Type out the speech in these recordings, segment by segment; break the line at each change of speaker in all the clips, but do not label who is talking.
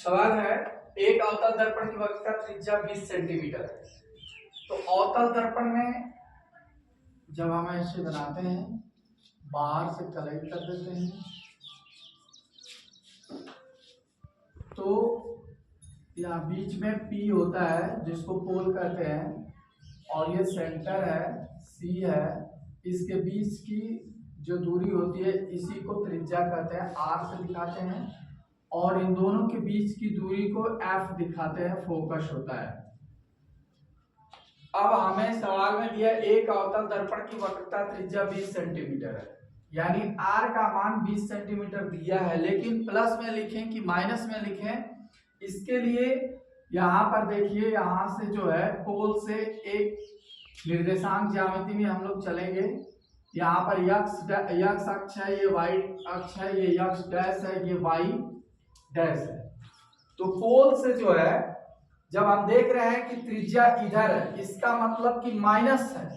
सवाल है, एक अवतल दर्पण की वक्रता त्रिज्या 20 सेंटीमीटर है। तो अवतल दर्पण में जब हम ऐसे बनाते हैं, बाहर से कलेक्ट कर देते हैं, तो यहाँ बीच में P होता है जिसको पोल कहते हैं, और ये सेंटर है C है। इसके बीच की जो दूरी होती है इसी को त्रिज्या कहते हैं, R से दिखाते हैं, और इन दोनों के बीच की दूरी को F दिखाते हैं, फोकस होता है। अब हमें सवाल में दिया एक अवतल दर्पण की वक्रता त्रिज्या 20 सेंटीमीटर है, यानी R का मान 20 सेंटीमीटर दिया है, लेकिन प्लस में लिखें कि माइनस में लिखें, इसके लिए यहाँ पर देखिए, यहाँ से जो है पोल से एक निर्देशांक ज्यामिति में हम लोग चलेंगे। यहाँ पर यक्स अक्ष है, ये वाई अक्ष है, ये यक्स डैश है, ये वाई डैश है। तो पोल से जो है जब हम देख रहे हैं कि त्रिज्या इधर है, इसका मतलब कि माइनस है,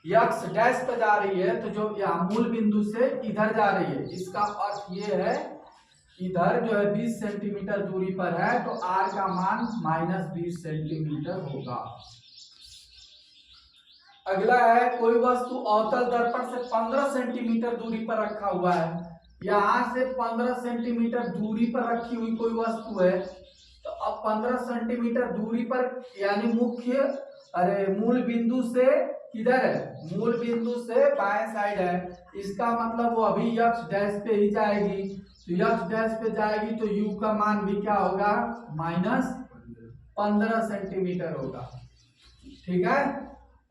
यक्स डैश पे जा रही है, तो जो यहाँ मूल बिंदु से इधर जा रही है, इसका अर्थ ये है इधर जो है 20 सेंटीमीटर दूरी पर है, तो R का मान -20 सेंटीमीटर होगा। अगला है, कोई वस्तु अवतल दर्पण से 15 सेंटीमीटर दूरी पर रखा हुआ है। यहां से 15 सेंटीमीटर दूरी पर रखी हुई कोई वस्तु है, तो अब 15 सेंटीमीटर दूरी पर यानी मूल बिंदु से किधर है, मूल बिंदु से बाएं साइड है, इसका मतलब वो अभी यक्स डैश पे ही जाएगी, तो यक्स डैश पे जाएगी तो U का मान भी क्या होगा, -15 सेंटीमीटर होगा। ठीक है,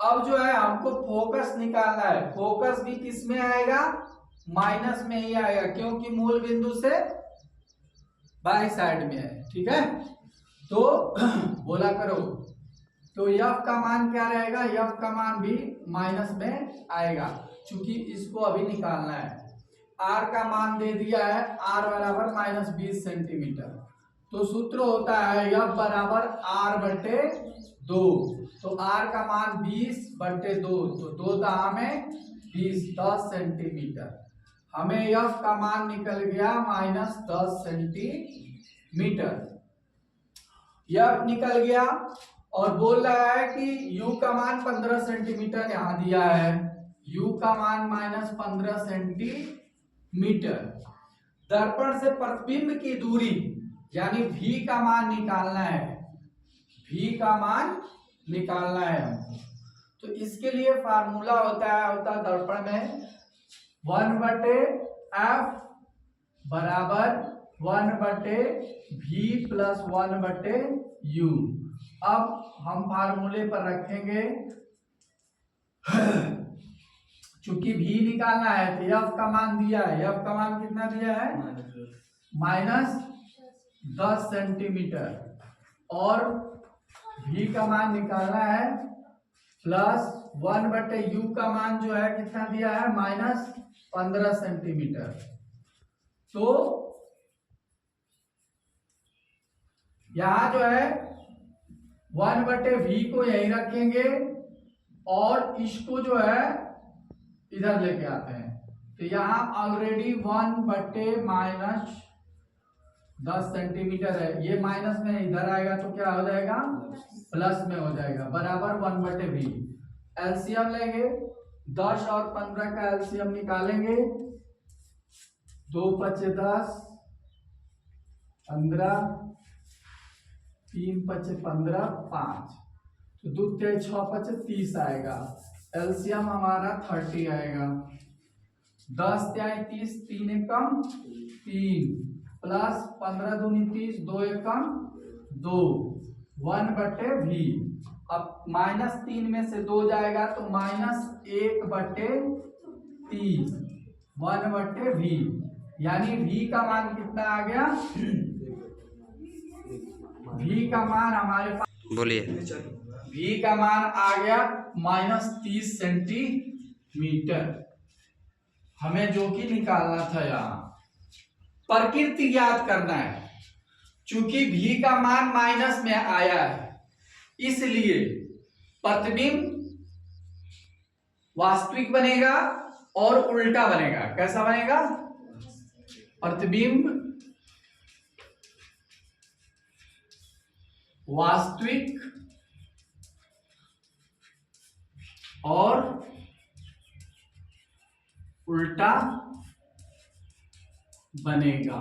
अब जो है हमको फोकस निकालना है, फोकस भी किस में आएगा, माइनस में ही आएगा, क्योंकि मूल बिंदु से बाई साइड में है। ठीक है, तो बोला करो, तो F का मान क्या रहेगा, F का मान भी माइनस में आएगा, क्योंकि इसको अभी निकालना है। R का मान दे दिया है, R बराबर -20 सेंटीमीटर, तो सूत्र होता है F बराबर R/2, तो R का मान 20/2, तो 2 दहा में 20, 10 सेंटीमीटर। हमें F का मान निकल गया -10 सेंटीमीटर। F निकल गया, और बोल रहा है कि U का मान 15 सेंटीमीटर यहाँ दिया है, U का मान -15 सेंटीमीटर। दर्पण से प्रतिबिंब की दूरी यानी V का मान निकालना है, V का मान निकालना है हमको। तो इसके लिए फार्मूला होता है दर्पण में 1/f बराबर 1/v + 1/u। अब हम फार्मूले पर रखेंगे, चूंकि v निकालना है तो f का मान दिया है, f का मान कितना दिया है, -10 सेंटीमीटर, और v का मान निकालना है +1/u का मान जो है कितना दिया है, -15 सेंटीमीटर। तो यहां जो है 1/v को यही रखेंगे, और इसको जो है इधर लेके आते हैं, तो यहाँ ऑलरेडी 1/-10 सेंटीमीटर है, ये माइनस में इधर आएगा तो क्या हो जाएगा, प्लस में हो जाएगा, बराबर 1/v। एलसीएम लेंगे, 10 और 15 का एलसीएम निकालेंगे, 2 × 5 = 10, 15, 3 × 5 = 15, 5, तो 2 × 6 = 5 = 30 आएगा। एलसीएम हमारा 30 आएगा। 10 × 30, 3 एकम 3, प्लस 15 दूनी 30, 2 एकम 2, 1/v। अब -3 में से 2 जाएगा तो -1/30, 1/v, यानी v का मान कितना आ गया, v का मान हमारे पास,
बोलिए,
v का मान आ गया -30 सेंटीमीटर। हमें जो कि निकालना था, यहाँ प्रकृति याद करना है, चूंकि v का मान माइनस में आया है, इसलिए प्रतिबिंब वास्तविक बनेगा और उल्टा बनेगा। कैसा बनेगा, प्रतिबिंब वास्तविक और उल्टा बनेगा।